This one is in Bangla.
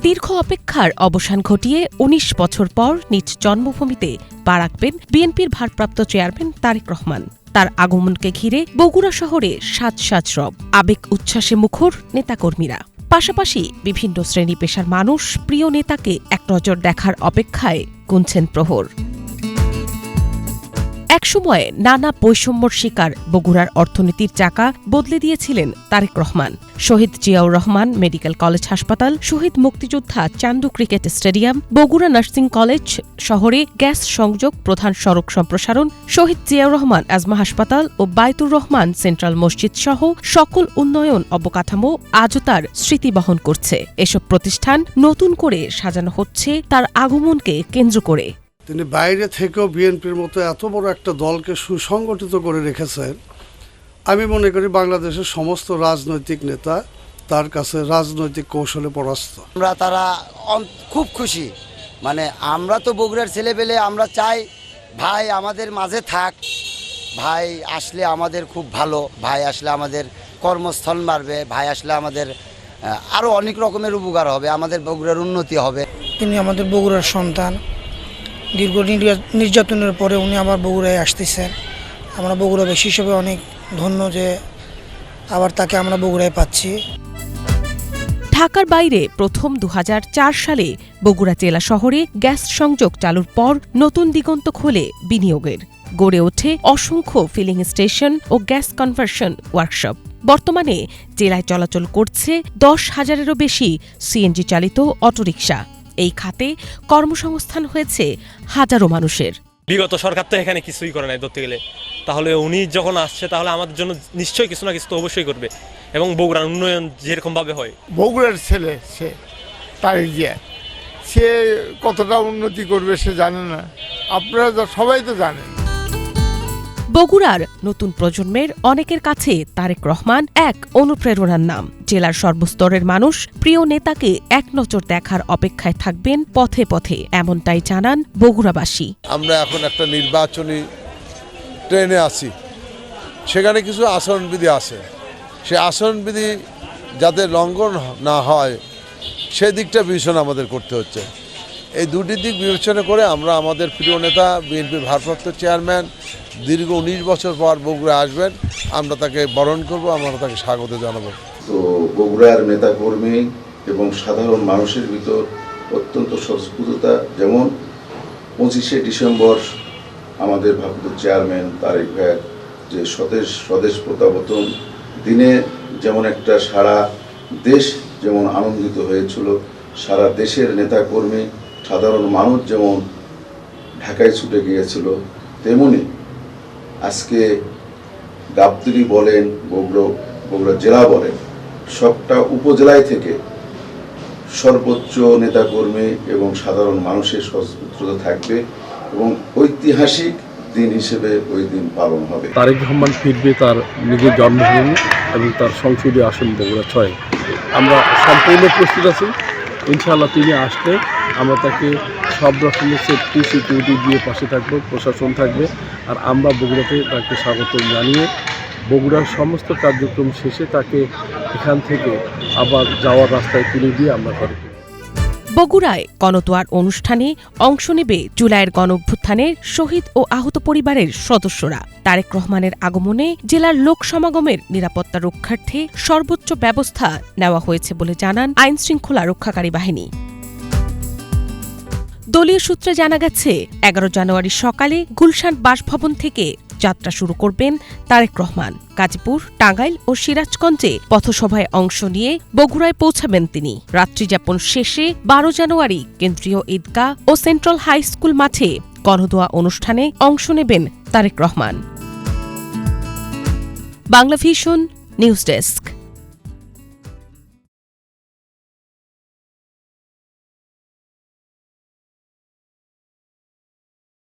দীর্ঘ অপেক্ষার অবসান ঘটিয়ে ১৯ বছর পর নিজ জন্মভূমিতে পা রাখবেন বিএনপির ভারপ্রাপ্ত চেয়ারম্যান তারেক রহমান। তার আগমনকে ঘিরে বগুড়া শহরে সাজ সাজ রব, আবেগ উচ্ছ্বাসে মুখর নেতাকর্মীরা। পাশাপাশি বিভিন্ন শ্রেণী পেশার মানুষ প্রিয় নেতাকে এক নজর দেখার অপেক্ষায় গুনছেন প্রহর। একসময় নানা বৈষম্যর শিকার বগুড়ার অর্থনীতির চাকা বদলে দিয়েছিলেন তারেক রহমান। শহীদ জিয়াউর রহমান মেডিকেল কলেজ হাসপাতাল, শহীদ মুক্তিযোদ্ধা Chandu cricket stadium, Bogura nursing college শহরে গ্যাস সংযোগ, প্রধান সড়ক সম্প্রসারণ, শহীদ জিয়াউর রহমান আজমা হাসপাতাল ও বায়তুর রহমান সেন্ট্রাল মসজিদ সহ সকল উন্নয়ন অবকাঠামো আজও তার স্মৃতি বহন করছে। এসব প্রতিষ্ঠান নতুন করে সাজানো হচ্ছে তার আগমনকে কেন্দ্র করে। তিনি বাইরে থেকেও বিএনপির মতো এত বড় একটা দলকে সুসংগঠিত করে রেখেছেন। আমি মনে করি বাংলাদেশের সমস্ত রাজনৈতিক নেতা তার কাছে রাজনৈতিক কৌশলে পরাস্ত। তারা খুব খুশি, আমরা তো বগুড়ার ছেলেপেলে, আমরা চাই ভাই আমাদের মাঝে থাক, ভাই আসলে আমাদের খুব ভালো, ভাই আসলে আমাদের কর্মস্থল বাড়বে, ভাই আসলে আমাদের আরও অনেক রকমের উপকার হবে, আমাদের বগুড়ার উন্নতি হবে। তিনি আমাদের বগুড়ার সন্তান। দীর্ঘ নির্যাতনের পরে উনি আবার বগুড়ায় আসতেছেন। আমরা বগুড়াবাসী হিসেবে অনেক ধন্য যে আবার তাকে আমরা বগুড়ায় পাচ্ছি। ঢাকার বাইরে প্রথম ২০০৪ সালে বগুড়া জেলা শহরে গ্যাস সংযোগ চালুর পর নতুন দিগন্ত খোলে বিনিয়োগের। গড়ে ওঠে অসংখ্য ফিলিং স্টেশন ও গ্যাস কনভার্সন ওয়ার্কশপ। বর্তমানে জেলায় চলাচল করছে ১০,০০০-এরও বেশি সিএনজি চালিত অটোরিকশা। এই খাতে কর্মসংস্থান হয়েছে হাজারো মানুষের। বিগত সরকার তো এখানে কিছুই করে নাই ধরতে গেলে, তাহলে উনি যখন আসছে তাহলে আমাদের জন্য নিশ্চয়ই কিছু না কিছু তো অবশ্যই করবে, এবং বগুড়ার উন্নয়ন যেরকম ভাবে হয়। বগুড়ার ছেলে সে তারেক জিয়া, সে কতটা উন্নতি করবে সে জানে না, আপনারা সবাই তো জানেন। বগুড়ার নতুন প্রজন্মের অনেকের কাছে তারেক রহমান এক অনুপ্রেরণার নাম। জেলার সর্বস্তরের মানুষ প্রিয় নেতাকে এক নজর দেখার অপেক্ষায় থাকবেন পথে পথে, এমনটাই জানান বগুড়াবাসী। আমরা এখন একটা নির্বাচনী ট্রেনে আছি, সেখানে কিছু আচরণবিধি আছে, সে আচরণবিধি যাতে লঙ্ঘন না হয় সেদিকটা বিবেচনা আমাদের করতে হচ্ছে। এই দুটি দিক বিবেচনা করে আমরা আমাদের প্রিয় নেতা বিএনপির ভারপ্রাপ্ত চেয়ারম্যান দীর্ঘ ১৯ বছর পর বগুড়া আসবেন, আমরা তাকে বরণ করব, আমরা তাকে স্বাগত জানাবো। তো বগুড়ার নেতাকর্মী এবং সাধারণ মানুষের ভিতর অত্যন্ত স্বস্ফুর্ততা, যেমন ২৫শে ডিসেম্বর আমাদের ভারপ্রাপ্ত চেয়ারম্যান তারেক ভাইয়ের যে স্বদেশ প্রত্যাবর্তন দিনে যেমন একটা সারা দেশ যেমন আনন্দিত হয়েছিল, সারা দেশের নেতাকর্মী সাধারণ মানুষ যেমন ঢাকায় ছুটে গিয়েছিল, তেমনি আজকে গাবতলী বলেন, বগুড়া জেলা বলেন, সবটা উপজেলায় থেকে সর্বোচ্চ নেতাকর্মী এবং সাধারণ মানুষের স্বস্ফুর্ততা থাকবে এবং ঐতিহাসিক দিন হিসেবে ওই দিন পালন হবে। তারেক রহমান ফিরবে তার নিজের জন্মভূমি এবং তার সংসদীয় আসন বগুড়া ৬। আমরা সম্পূর্ণ প্রস্তুত আছি। ইনশাআল্লাহ তিনি আসলে আমরা তাকে সব রকমের সেফটি সিকিউরিটি দিয়ে পাশে থাকবো, প্রশাসন থাকবে, আর আমরা বগুড়াতে তাকে স্বাগত জানিয়ে বগুড়ার সমস্ত কার্যক্রম শেষে তাকে এখান থেকে আবার যাওয়ার রাস্তায় তুলে দিয়ে আমরা ঘরে ফিরব। বগুড়ায় গণদোয়ার অনুষ্ঠানে অংশ নেবে জুলাইয়ের গণঅভ্যুত্থানের শহীদ ও আহত পরিবারের সদস্যরা। তারেক রহমানের আগমনে জেলার লোক সমাগমের নিরাপত্তা রক্ষার্থে সর্বোচ্চ ব্যবস্থা নেওয়া হয়েছে বলে জানান আইনশৃঙ্খলা রক্ষাকারী বাহিনী। দলীয় সূত্রে জানা গেছে ১১ জানুয়ারি সকালে গুলশান বাসভবন থেকে যাত্রা শুরু করবেন তারেক রহমান। গাজীপুর, টাঙ্গাইল ও সিরাজগঞ্জে পথসভায় অংশ নিয়ে বগুড়ায় পৌঁছাবেন তিনি। রাত্রিযাপন শেষে ১২ জানুয়ারি কেন্দ্রীয় ঈদগাহ ও সেন্ট্রাল হাই স্কুল মাঠে গণদোয়া অনুষ্ঠানে অংশ নেবেন Tarique Rahman. Bangla Vision news desk.